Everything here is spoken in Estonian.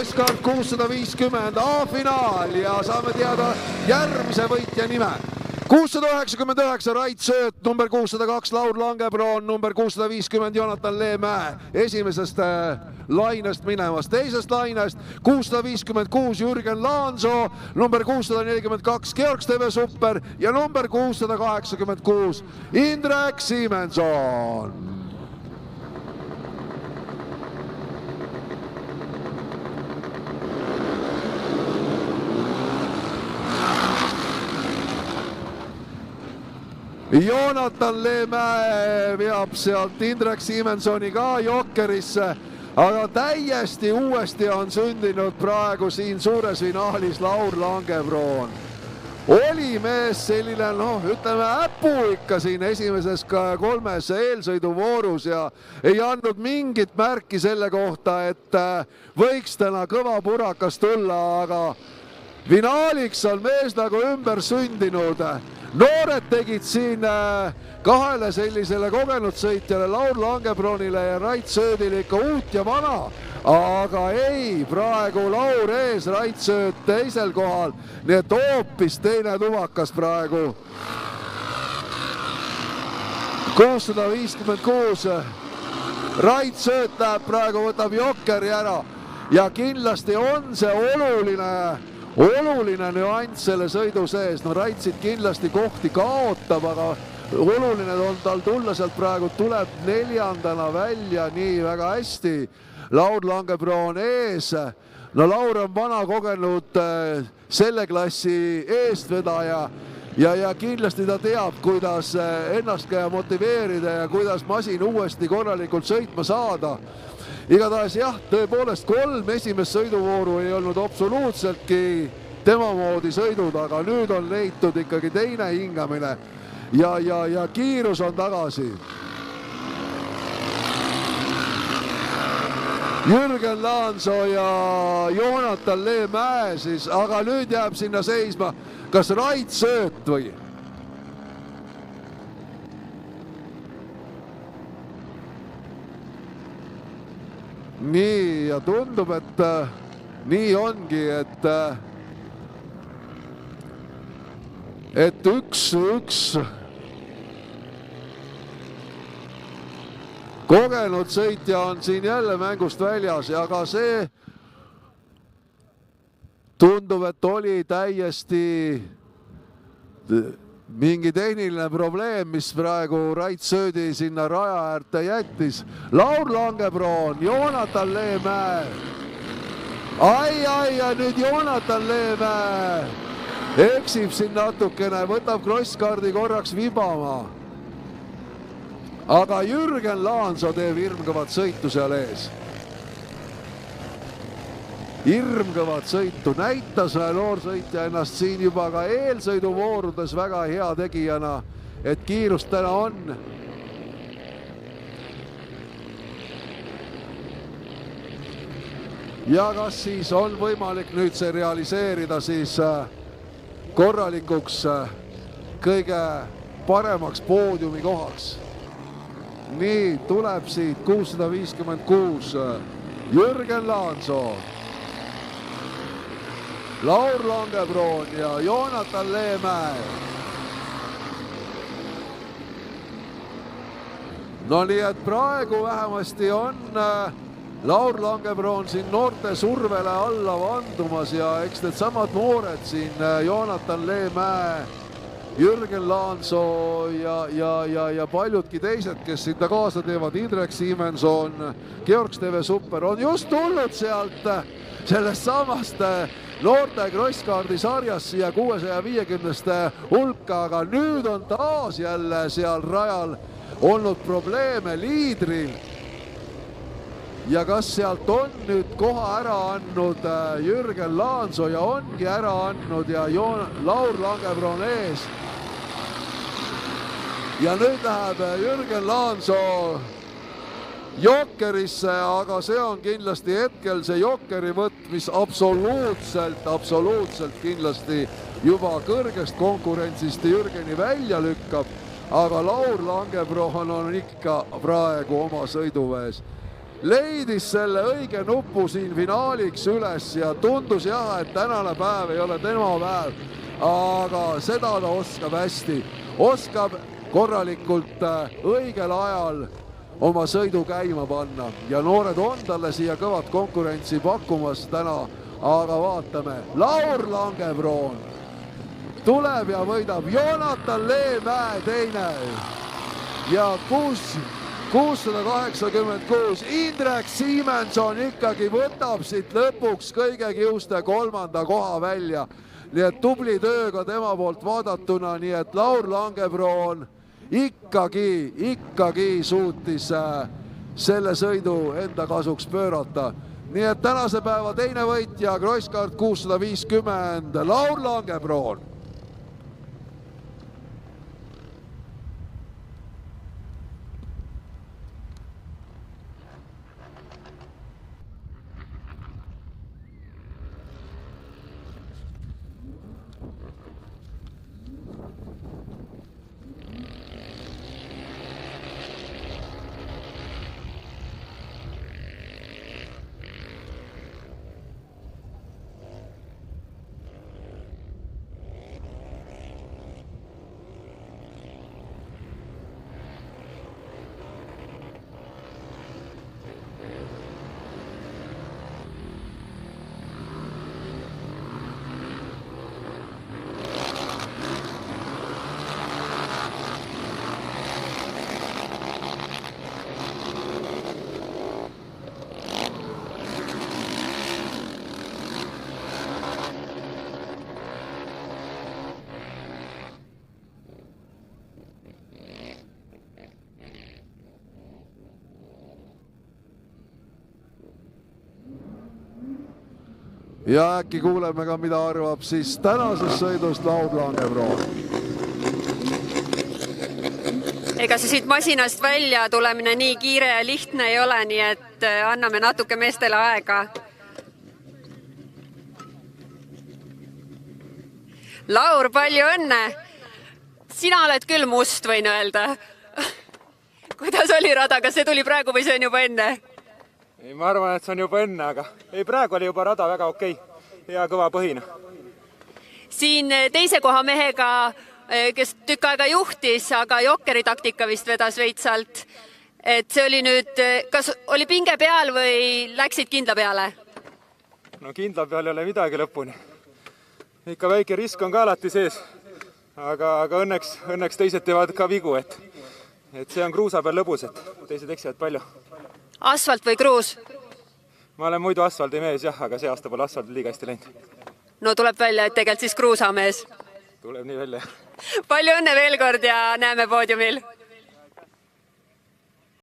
Krosskart 650 A-finaal ja saame teada järgmise võitja nime. 699 Rait Sööt, number 602 Laur Langebroon, number 650 Jonatan Leemäe esimesest lainest minemas, teisest lainest 656 Jürgen Laansoo, number 642 Georg Steve Supper ja number 686 Indrek Siimenson. Jonatan Leemäe veab sealt Indrek Siimensoni ka jokkerisse, aga täiesti uuesti on sündinud praegu siin suures finaalis Laur Langebroon. Oli mees selline, ütleme äpu ikka siin esimeses kolmes eelsõiduvoorus ja ei andnud mingit märki selle kohta, et võiks täna kõva purakas tulla, aga finaaliks on mees nagu ümber sündinud. Noored tegid siin kahele sellisele kogenud sõitjale Laur Langebroonile ja Rait Söödile ikka uut ja vana, aga ei, praegu Laur ees, Rait Sööt teisel kohal, nii et hoopis teine tuvakas praegu. 656 Rait Sööt läheb praegu, võtab jokkeri ära ja kindlasti on see oluline nüanss selle sõidu sees. No Rait siit kindlasti kohti kaotab, aga oluline on tal tulla sealt praegu, tuleb neljandana välja, nii väga hästi. Laur Langebroon ees. No Laur on vana kogenud selle klassi eestvedaja ja kindlasti ta teab, kuidas ennast ka motiveerida ja kuidas masin uuesti korralikult sõitma saada. Igatahes jah, tõepoolest 3 esimest sõiduvooru ei olnud absoluutseltki tema moodi sõidud, aga nüüd on leitud ikkagi teine hingamine ja kiirus on tagasi. Jürgen Laansoo ja Jonatan Leemäe siis, aga nüüd jääb sinna seisma kas Rait Sööt või? Nii, ja tundub, et nii ongi, et üks kogenud sõitja on siin jälle mängust väljas ja ka see tundub, et oli täiesti mingi tehniline probleem, mis praegu Rait Söödi sinna raja äärde jättis. Laur Langebroon, Jonatan Leemäe. Ai, ja nüüd Jonatan Leemäe eksib siin natukene, võtab krosskaardi korraks vibama. Aga Jürgen Laansoo teeb hirmkõvat sõitu seal ees. Hirmkõvat sõitu, näitas noorsõitja ennast siin juba ka eelsõiduvoorudes väga hea tegijana, et kiirust täna on. Ja kas siis on võimalik nüüd see realiseerida siis korralikuks kõige paremaks poodiumi kohaks? Nii, tuleb siit 656 Jürgen Laansoo, Laur Langebroon ja Jonatan Leemäe. No nii, et praegu vähemasti on Laur Langebroon siin noorte survele alla vandumas ja eks need samad noored siin, Jonatan Leemäe, Jürgen Laansoo ja paljudki teised, kes sinna kaasa teevad, Indrek Siimenson, Georg Steve Supper, on just tulnud sealt sellest samast noorte krosskaardi sarjas siia 650 hulka, aga nüüd on taas jälle seal rajal olnud probleeme liidril. Ja kas sealt on nüüd koha ära andnud Jürgen Laansoo ja ongi ära andnud ja Laur Langebroon ees. Ja nüüd läheb Jürgen Laansoo jokkerisse, aga see on kindlasti hetkel see jokkerivõtt, mis absoluutselt kindlasti juba kõrgest konkurentsist Jürgeni välja lükkab, aga Laur Langebroon on ikka praegu oma sõiduväes. leidis selle õige nupu siin finaaliks üles ja tundus jah, et tänane päev ei ole tema päev, aga seda ta oskab hästi, oskab korralikult õigel ajal oma sõidu käima panna ja noored on talle siia kõvat konkurentsi pakkumas täna, aga vaatame, Laur Langebroon tuleb ja võidab Joonatan Leemäe teine ja 686. Indrek Siimenson ikkagi võtab siit lõpuks kõige kiuste 3. koha välja. Nii et tubli tööga tema poolt vaadatuna, nii et Laur Langebroon ikkagi suutis selle sõidu enda kasuks pöörata. Nii et tänase päeva teine võitja, Krosskaart 650, Laur Langebroon. Ja äkki kuuleme ka, mida arvab siis tänasest sõidust Laur Langebroon. Ega see siit masinast välja tulemine nii kiire ja lihtne ei ole, nii et anname natuke meestele aega. Laur, palju õnne! Sina oled küll must, võin öelda. Kuidas oli rada, kas see tuli praegu või see on juba enne? Ei, ma arvan, et see on juba enne, aga praegu oli juba rada väga okei. Hea kõva põhina. Siin teise koha mehega, kes tükk aega juhtis, aga jokkeri taktika vist vedas veitsalt. Et see oli nüüd, kas oli pinge peal või läksid kindla peale? No kindla peal ei ole midagi lõpuni. Ikka väike risk on ka alati sees, aga õnneks teised teevad ka vigu, et see on kruusa peal lõbus, et teised eksivad palju. Asfalt või kruus? Ma olen muidu asfaldi mees jah, aga see aasta pole asfaldi liiga hästi läinud. No tuleb välja, et tegelikult siis kruusamees. Tuleb nii välja. Palju õnne veel kord ja näeme poodiumil!